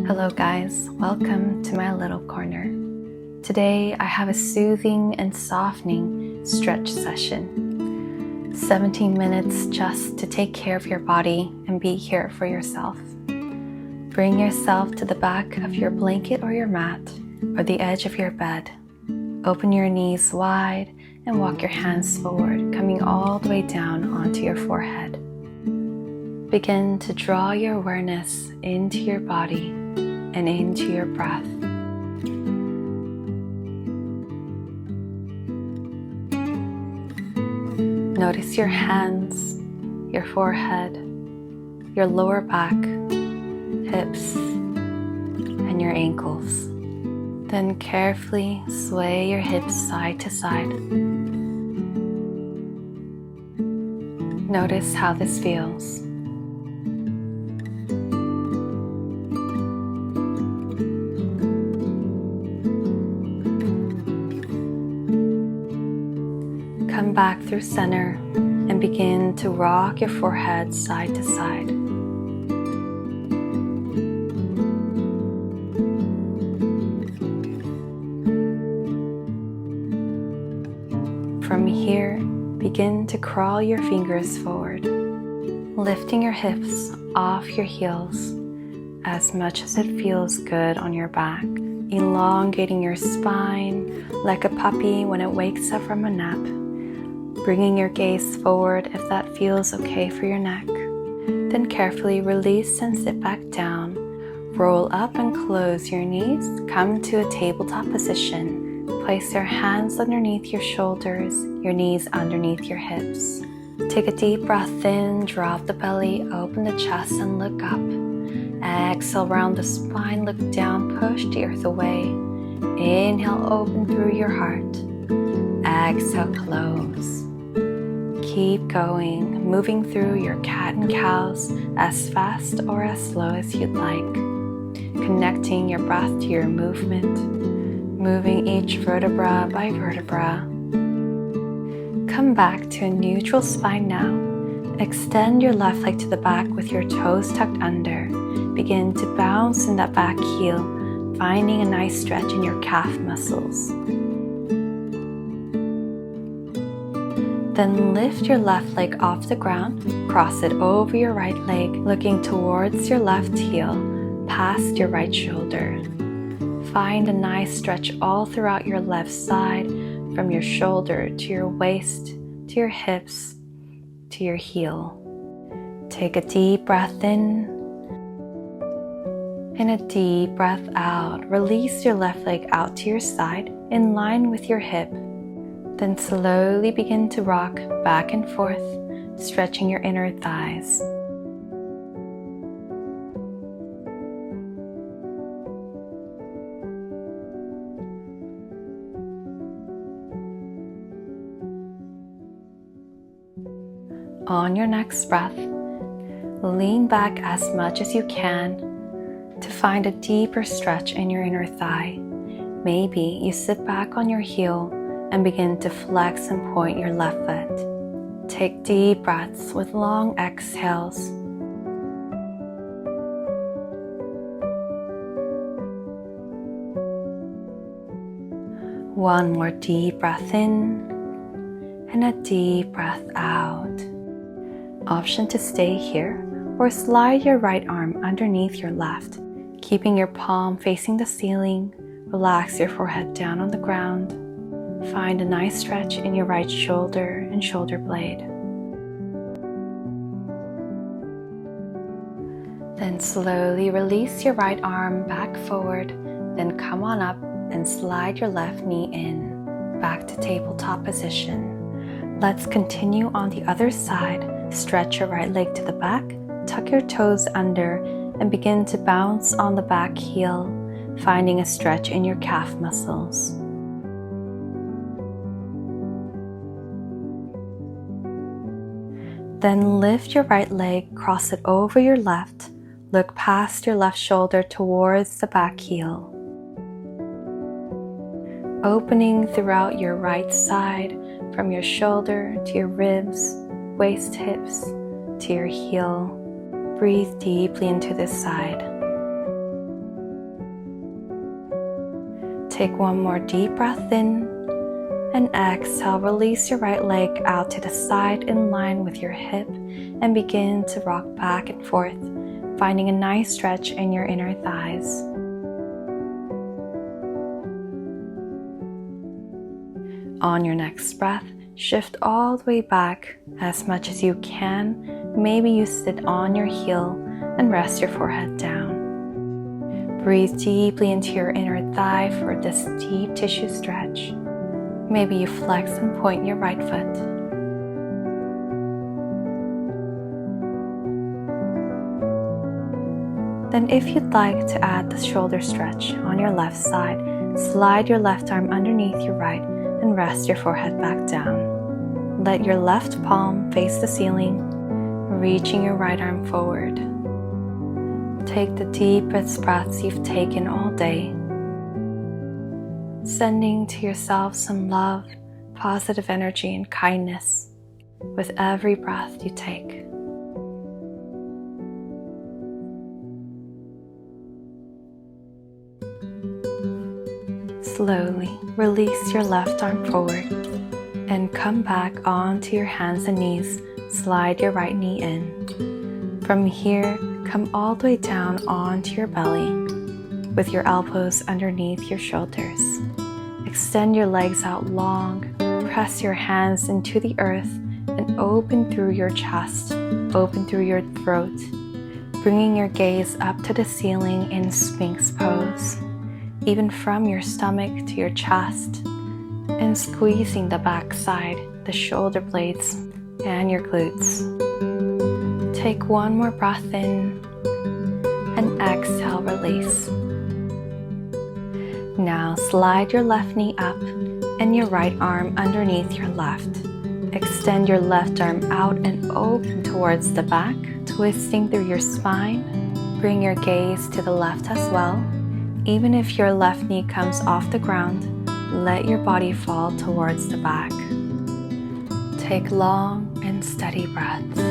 Hello guys, welcome to my little corner. Today I have a soothing and softening stretch session. 17 minutes just to take care of your body and be here for yourself. Bring yourself to the back of your blanket or your mat or the edge of your bed. Open your knees wide and walk your hands forward, coming all the way down onto your forehead. Begin to draw your awareness into your body and into your breath. Notice your hands, your forehead, your lower back, hips, and your ankles. Then carefully sway your hips side to side. Notice how this feels. Come back through center and begin to rock your forehead side to side. From here, begin to crawl your fingers forward, lifting your hips off your heels as much as it feels good on your back, elongating your spine like a puppy when it wakes up from a nap. Bringing your gaze forward if that feels okay for your neck. Then carefully release and sit back down. Roll up and close your knees. Come to a tabletop position. Place your hands underneath your shoulders, your knees underneath your hips. Take a deep breath in, drop the belly, open the chest and look up. Exhale, round the spine, look down, push the earth away. Inhale, open through your heart. Exhale, close. Keep going, moving through your cat and cows as fast or as slow as you'd like. Connecting your breath to your movement, moving each vertebra by vertebra. Come back to a neutral spine now. Extend your left leg to the back with your toes tucked under. Begin to bounce in that back heel, finding a nice stretch in your calf muscles. Then lift your left leg off the ground, cross it over your right leg, looking towards your left heel, past your right shoulder. Find a nice stretch all throughout your left side, from your shoulder to your waist, to your hips, to your heel. Take a deep breath in and a deep breath out. Release your left leg out to your side, in line with your hip. Then slowly begin to rock back and forth, stretching your inner thighs. On your next breath, lean back as much as you can to find a deeper stretch in your inner thigh. Maybe you sit back on your heel and begin to flex and point your left foot. Take deep breaths with long exhales. One more deep breath in and a deep breath out. Option to stay here or slide your right arm underneath your left, keeping your palm facing the ceiling. Relax your forehead down on the ground. Find a nice stretch in your right shoulder and shoulder blade. Then slowly release your right arm back forward. Then come on up and slide your left knee in, back to tabletop position. Let's continue on the other side. Stretch your right leg to the back, tuck your toes under, and begin to bounce on the back heel, finding a stretch in your calf muscles. Then lift your right leg, cross it over your left, look past your left shoulder towards the back heel. Opening throughout your right side, from your shoulder to your ribs, waist, hips, to your heel. Breathe deeply into this side. Take one more deep breath in, and exhale, release your right leg out to the side in line with your hip and begin to rock back and forth, finding a nice stretch in your inner thighs. On your next breath, shift all the way back as much as you can. Maybe you sit on your heel and rest your forehead down. Breathe deeply into your inner thigh for this deep tissue stretch. Maybe you flex and point your right foot. Then if you'd like to add the shoulder stretch on your left side, slide your left arm underneath your right and rest your forehead back down. Let your left palm face the ceiling, reaching your right arm forward. Take the deepest breaths you've taken all day, sending to yourself some love, positive energy, and kindness with every breath you take. Slowly release your left arm forward and come back onto your hands and knees. Slide your right knee in. From here, come all the way down onto your belly with your elbows underneath your shoulders. Extend your legs out long, press your hands into the earth and open through your chest, open through your throat, bringing your gaze up to the ceiling in Sphinx pose, even from your stomach to your chest, and squeezing the back side, the shoulder blades, and your glutes. Take one more breath in and exhale, release. Now slide your left knee up and your right arm underneath your left. Extend your left arm out and open towards the back, twisting through your spine. Bring your gaze to the left as well. Even if your left knee comes off the ground, let your body fall towards the back. Take long and steady breaths.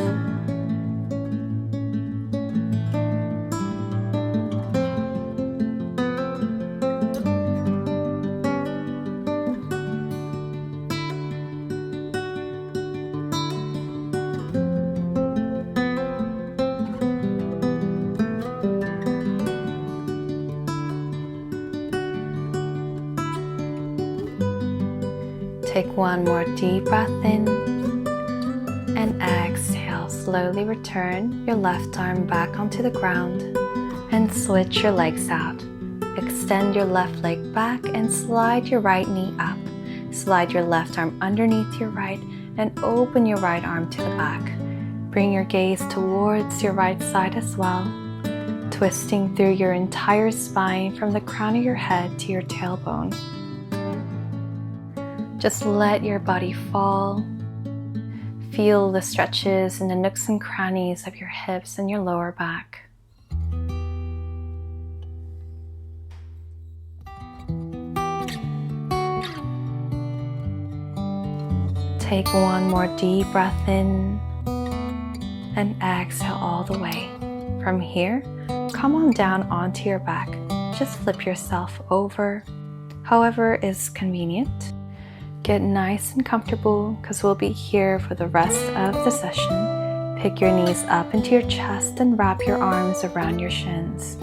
Take one more deep breath in and exhale. Slowly return your left arm back onto the ground and switch your legs out. Extend your left leg back and slide your right knee up. Slide your left arm underneath your right and open your right arm to the back. Bring your gaze towards your right side as well, twisting through your entire spine from the crown of your head to your tailbone. Just let your body fall. Feel the stretches in the nooks and crannies of your hips and your lower back. Take one more deep breath in and exhale all the way. From here, come on down onto your back. Just flip yourself over, however is convenient. Get nice and comfortable because we'll be here for the rest of the session. Pick your knees up into your chest and wrap your arms around your shins.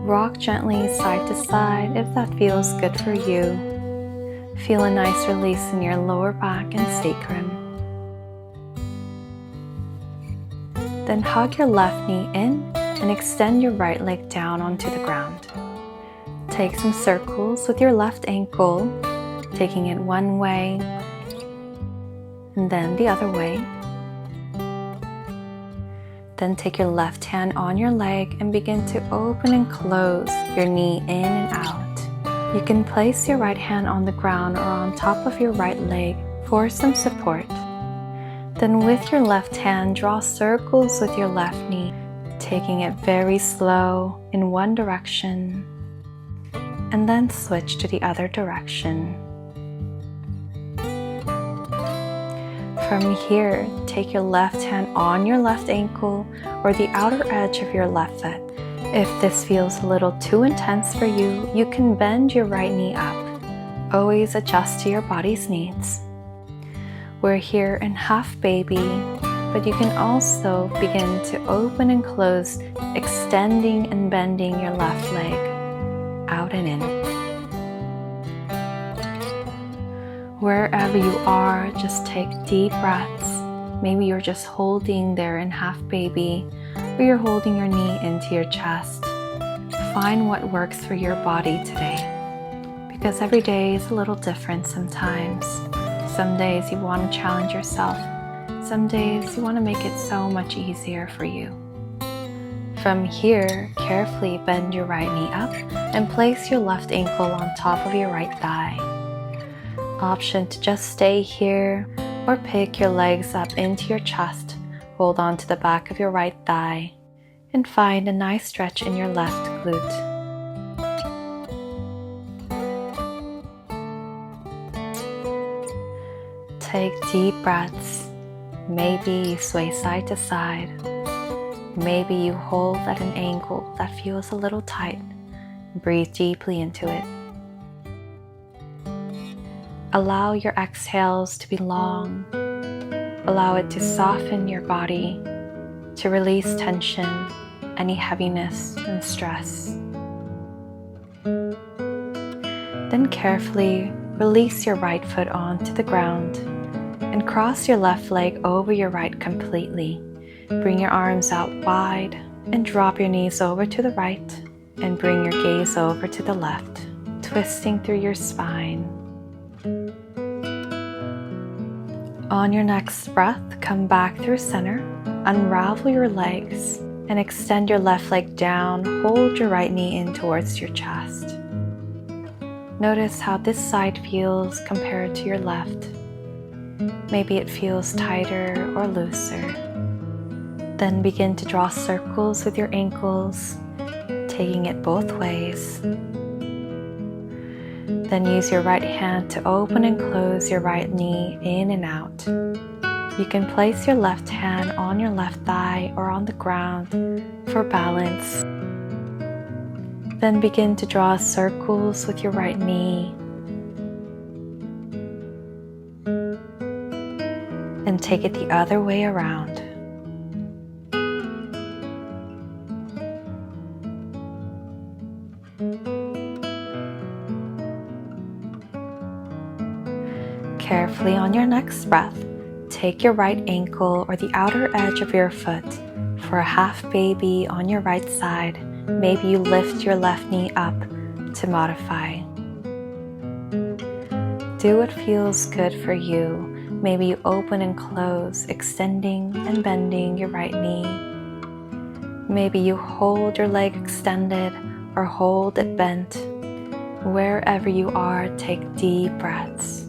Rock gently side to side if that feels good for you. Feel a nice release in your lower back and sacrum. Then hug your left knee in and extend your right leg down onto the ground. Take some circles with your left ankle, taking it one way and then the other way. Then take your left hand on your leg and begin to open and close your knee in and out. You can place your right hand on the ground or on top of your right leg for some support. Then with your left hand, draw circles with your left knee, taking it very slow in one direction, and then switch to the other direction. From here, take your left hand on your left ankle or the outer edge of your left foot. If this feels a little too intense for you, you can bend your right knee up. Always adjust to your body's needs. We're here in half baby, but you can also begin to open and close, extending and bending your left leg out and in. Wherever you are, just take deep breaths. Maybe you're just holding there in half baby, or you're holding your knee into your chest. Find what works for your body today, because every day is a little different sometimes. Some days you want to challenge yourself. Some days you want to make it so much easier for you. From here, carefully bend your right knee up and place your left ankle on top of your right thigh. Option to just stay here or pick your legs up into your chest. Hold on to the back of your right thigh and find a nice stretch in your left glute. Take deep breaths. Maybe you sway side to side. Maybe you hold at an angle that feels a little tight. Breathe deeply into it. Allow your exhales to be long. Allow it to soften your body, to release tension, any heaviness and stress. Then carefully release your right foot onto the ground and cross your left leg over your right completely. Bring your arms out wide and drop your knees over to the right and bring your gaze over to the left, twisting through your spine. On your next breath, come back through center, unravel your legs, and extend your left leg down. Hold your right knee in towards your chest. Notice how this side feels compared to your left. Maybe it feels tighter or looser. Then begin to draw circles with your ankles, taking it both ways. Then use your right hand to open and close your right knee in and out. You can place your left hand on your left thigh or on the ground for balance. Then begin to draw circles with your right knee. And take it the other way around. Carefully on your next breath, take your right ankle or the outer edge of your foot for a half baby on your right side. Maybe you lift your left knee up to modify. Do what feels good for you. Maybe you open and close, extending and bending your right knee. Maybe you hold your leg extended or hold it bent. Wherever you are, take deep breaths.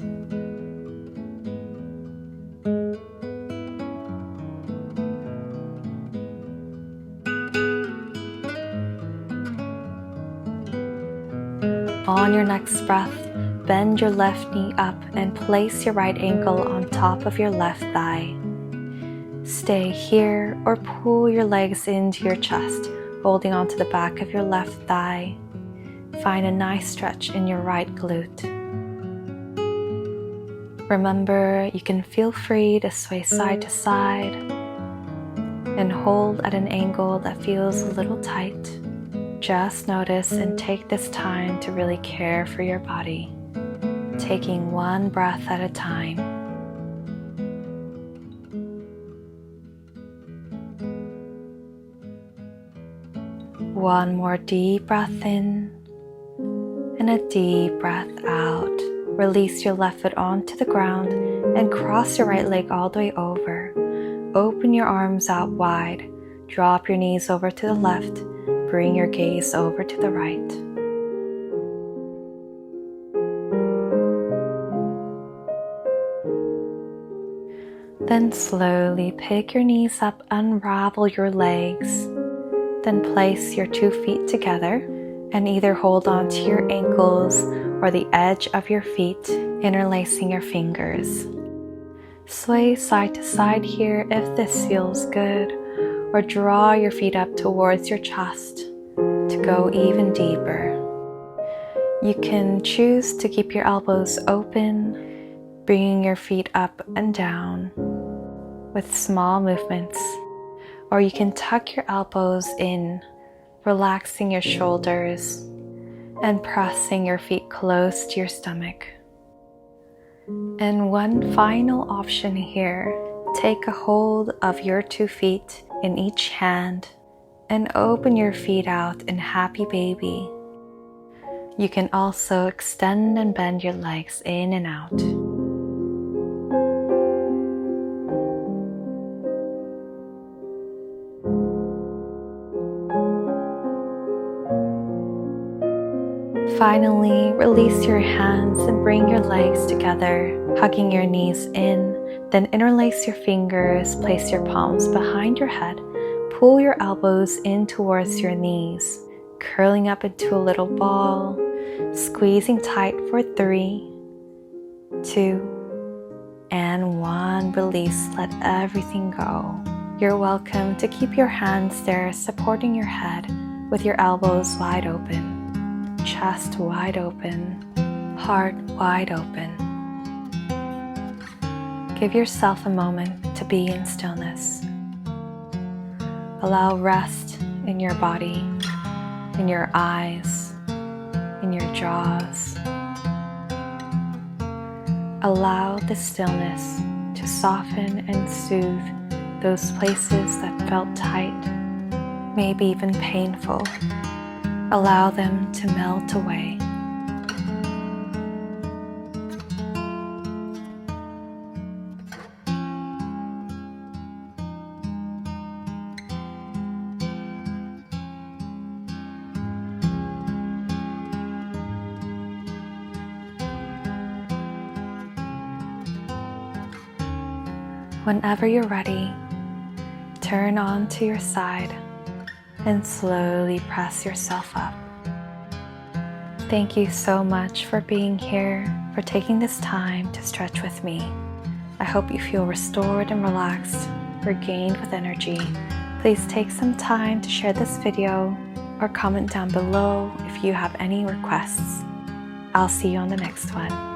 On your next breath, bend your left knee up and place your right ankle on top of your left thigh. Stay here or pull your legs into your chest, holding onto the back of your left thigh. Find a nice stretch in your right glute. Remember, you can feel free to sway side to side and hold at an angle that feels a little tight. Just notice and take this time to really care for your body, taking one breath at a time. One more deep breath in and a deep breath out. Release your left foot onto the ground and cross your right leg all the way over. Open your arms out wide. Drop your knees over to the left. Bring your gaze over to the right. Then slowly pick your knees up, unravel your legs. Then place your 2 feet together and either hold on to your ankles or the edge of your feet, interlacing your fingers. Sway side to side here if this feels good, or draw your feet up towards your chest. to go even deeper. You can choose to keep your elbows open, bringing your feet up and down with small movements, or you can tuck your elbows in, relaxing your shoulders and pressing your feet close to your stomach. And one final option here, take a hold of your 2 feet in each hand and open your feet out in happy baby. You can also extend and bend your legs in and out. Finally, release your hands and bring your legs together, hugging your knees in. Then interlace your fingers, place your palms behind your head, pull your elbows in towards your knees, curling up into a little ball, squeezing tight for 3, 2, and 1. Release, let everything go. You're welcome to keep your hands there supporting your head with your elbows wide open. Chest wide open, heart wide open. Give yourself a moment to be in stillness. Allow rest in your body, in your eyes, in your jaws. Allow the stillness to soften and soothe those places that felt tight, maybe even painful. Allow them to melt away. Whenever you're ready, turn onto your side and slowly press yourself up. Thank you so much for being here, for taking this time to stretch with me. I hope you feel restored and relaxed, regained with energy. Please take some time to share this video or comment down below if you have any requests. I'll see you on the next one.